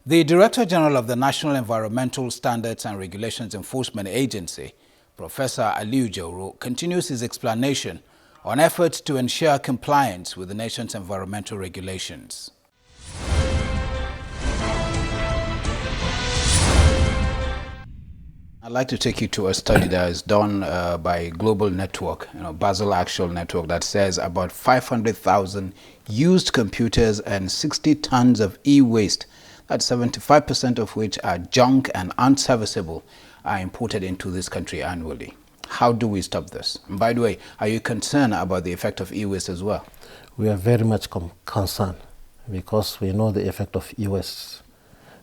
The Director General of the National Environmental Standards and Regulations Enforcement Agency, Professor Aliyu Jauro, continues his explanation on efforts to ensure compliance with the nation's environmental regulations. I'd like to take you to a study that is done by Global Network, Basel Actual Network, that says about 500,000 used computers and 60 tons of e-waste, that's 75% of which are junk and unserviceable, are imported into this country annually. How do we stop this? And by the way, are you concerned about the effect of e-waste as well? We are very much concerned because we know the effect of e-waste.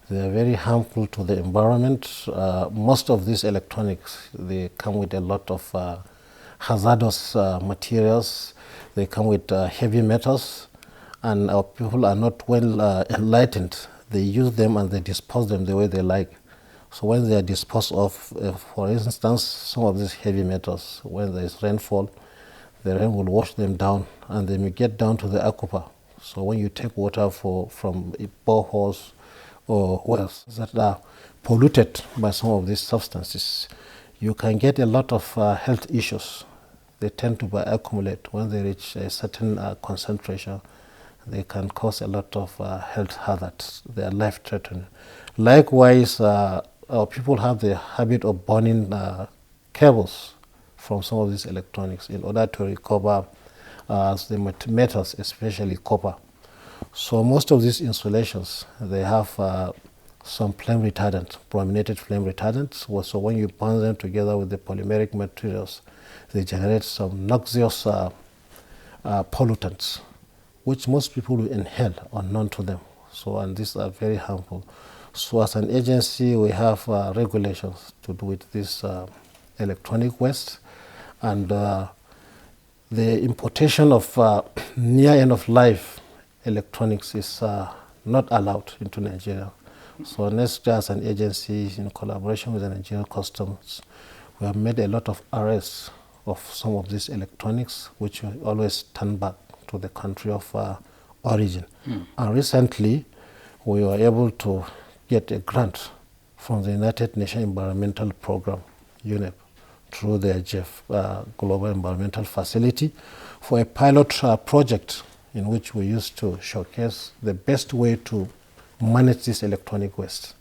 They are very harmful to the environment. Most of these electronics, they come with a lot of hazardous materials. They come with heavy metals, and our people are not well enlightened. They use them and they dispose them the way they like. So when they are disposed of, for instance, some of these heavy metals, when there is rainfall, the rain will wash them down and they may get down to the aquifer. So when you take water from boreholes or wells that are polluted by some of these substances, you can get a lot of health issues. They tend to accumulate. When they reach a certain concentration, they can cause a lot of health hazards. They are life-threatening. Likewise, our people have the habit of burning cables from some of these electronics in order to recover the metals, especially copper. So most of these insulations, they have some flame retardant, brominated flame retardants. So when you burn them together with the polymeric materials, they generate some noxious pollutants, which most people will inhale unknown to them. So, and these are very harmful. So as an agency, we have regulations to do with this electronic waste, and the importation of near end of life electronics is not allowed into Nigeria. So NEST, as an agency, in collaboration with the Nigerian Customs, we have made a lot of arrests of some of these electronics, which we always turn back to the country of origin. And recently, we were able to get a grant from the United Nations Environmental Program, UNEP, through their GEF, Global Environmental Facility, for a pilot project in which we used to showcase the best way to manage this electronic waste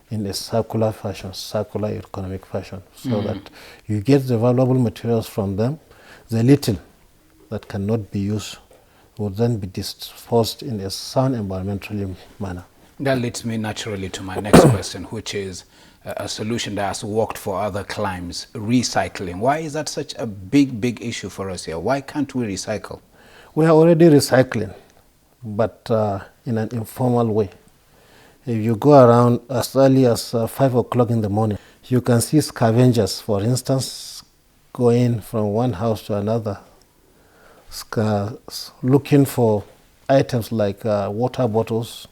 in a circular fashion, circular economic fashion, so that you get the valuable materials from them. The little that cannot be used will then be disposed in a sound environmental manner. That leads me naturally to my next question, which is a solution that has worked for other climes, recycling. Why is that such a big issue for us here? Why can't we recycle? We are already recycling, but in an informal way. If you go around as early as 5 o'clock in the morning, you can see scavengers, for instance, going from one house to another, looking for items like water bottles,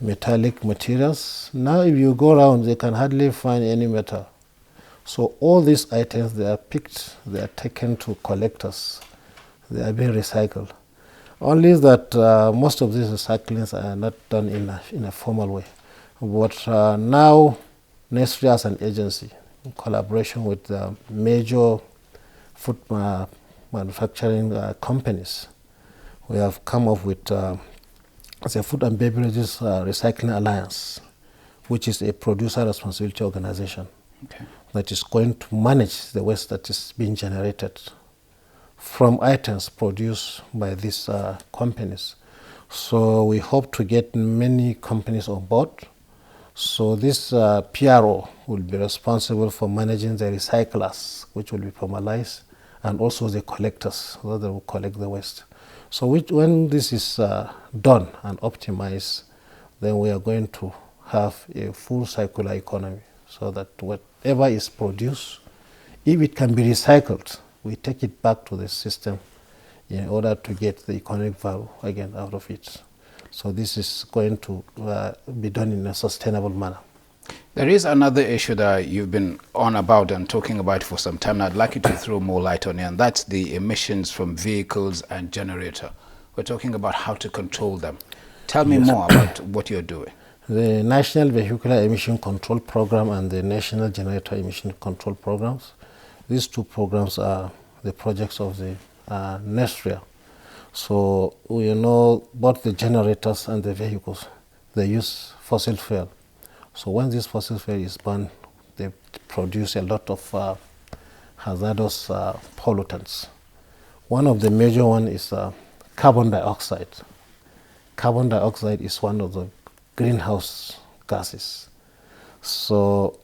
metallic materials. Now if you go around, they can hardly find any metal. So all these items, they are picked, they are taken to collectors, they are being recycled. Only that most of these recyclings are not done in a formal way. But now, NEST as an agency, in collaboration with major food manufacturing companies, we have come up with the Food and Beverages Recycling Alliance, which is a producer responsibility organization that is going to manage the waste that is being generated from items produced by these companies. So we hope to get many companies on board. So this PRO will be responsible for managing the recyclers, which will be formalized, and also the collectors, so they will collect the waste. So when this is done and optimized, then we are going to have a full circular economy, so that whatever is produced, if it can be recycled, we take it back to the system in order to get the economic value again out of it. So this is going to be done in a sustainable manner. There is another issue that you've been on about and talking about for some time now. I'd like you to throw more light on it, and that's the emissions from vehicles and generator. We're talking about how to control them. Tell me more about what you're doing. The National Vehicular Emission Control Program and the National Generator Emission Control Programs. These two programs are the projects of the NESTRIA. So we know both the generators and the vehicles, they use fossil fuel. So when this fossil fuel is burned, they produce a lot of hazardous pollutants. One of the major ones is carbon dioxide. Carbon dioxide is one of the greenhouse gases. So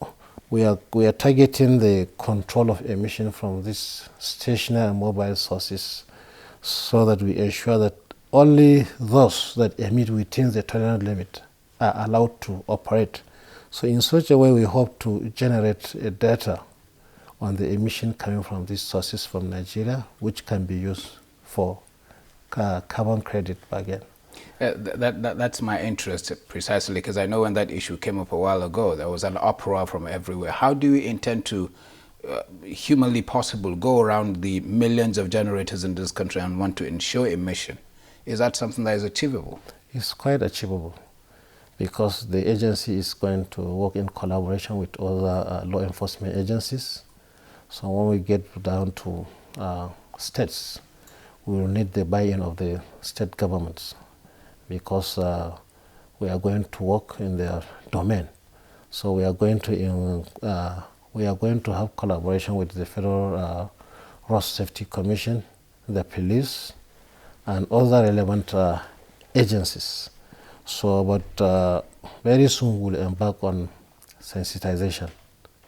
we are targeting the control of emission from these stationary and mobile sources so that we ensure that only those that emit within the tolerant limit are allowed to operate. So in such a way, we hope to generate data on the emission coming from these sources from Nigeria, which can be used for carbon credit again. That's my interest precisely, because I know when that issue came up a while ago, there was an uproar from everywhere. How do you intend to, humanly possible, go around the millions of generators in this country and want to ensure emission? Is that something that is achievable? It's quite achievable, because the agency is going to work in collaboration with other law enforcement agencies. So when we get down to states, we will need the buy-in of the state governments, because we are going to work in their domain. So we are going to have collaboration with the Federal Road Safety Commission, the police, and other relevant agencies. So, but very soon we'll embark on sensitization.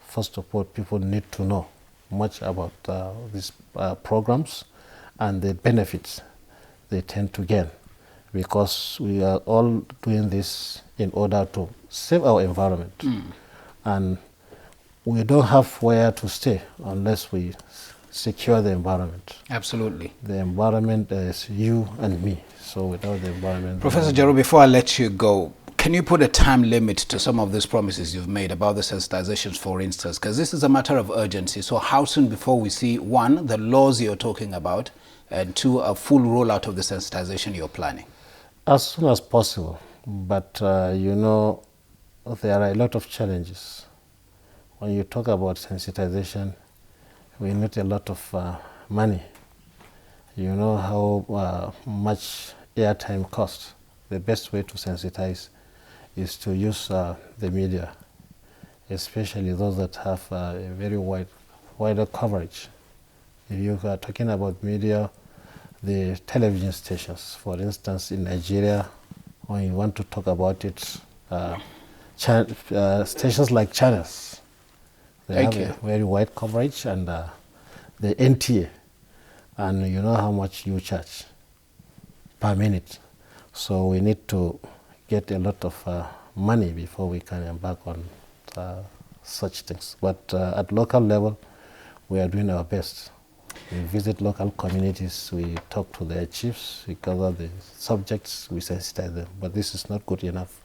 First of all, people need to know much about these programs and the benefits they tend to gain, because we are all doing this in order to save our environment. And we don't have where to stay unless we secure the environment. Absolutely. The environment is you and me. So without the environment... Professor Jaro, before I let you go, can you put a time limit to some of these promises you've made about the sensitizations, for instance? Because this is a matter of urgency. So how soon before we see, one, the laws you're talking about, and two, a full rollout of the sensitization you're planning? As soon as possible. But, you know, there are a lot of challenges. When you talk about sensitization, we need a lot of money. You know how much airtime costs. The best way to sensitize is to use the media, especially those that have a very wider coverage. If you are talking about media, the television stations, for instance, in Nigeria, when you want to talk about it, stations like channels, they have a very wide coverage, and the NTA, and you know how much you charge per minute. So we need to get a lot of money before we can embark on such things. But at local level, we are doing our best. We visit local communities, we talk to their chiefs, we cover the subjects, we sensitize them. But this is not good enough.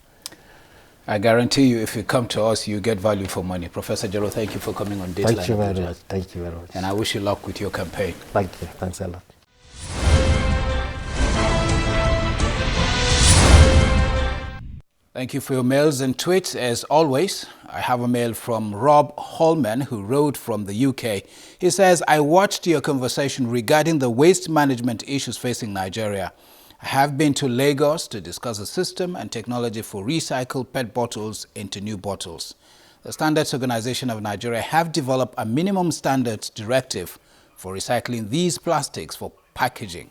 I guarantee you, if you come to us, you get value for money. Professor Jaro, thank you for coming on Dateline. Thank you very much. Thank you very much. And I wish you luck with your campaign. Thank you. Thanks a lot. Thank you for your mails and tweets. As always, I have a mail from Rob Holman, who wrote from the UK. He says, I watched your conversation regarding the waste management issues facing Nigeria. I have been to Lagos to discuss a system and technology for recycled PET bottles into new bottles. The Standards Organization of Nigeria have developed a minimum standards directive for recycling these plastics for packaging.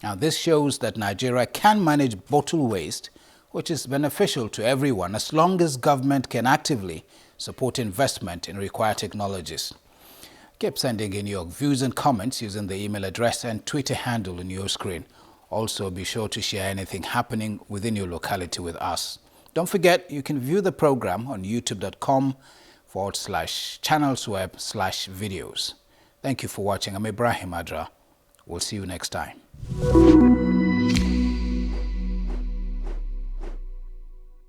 Now, this shows that Nigeria can manage bottle waste, which is beneficial to everyone as long as government can actively support investment in required technologies. Keep sending in your views and comments using the email address and Twitter handle on your screen. Also, be sure to share anything happening within your locality with us. Don't forget, you can view the program on youtube.com/channelsweb/videos. Thank you for watching. I'm Ibrahim Adra. We'll see you next time.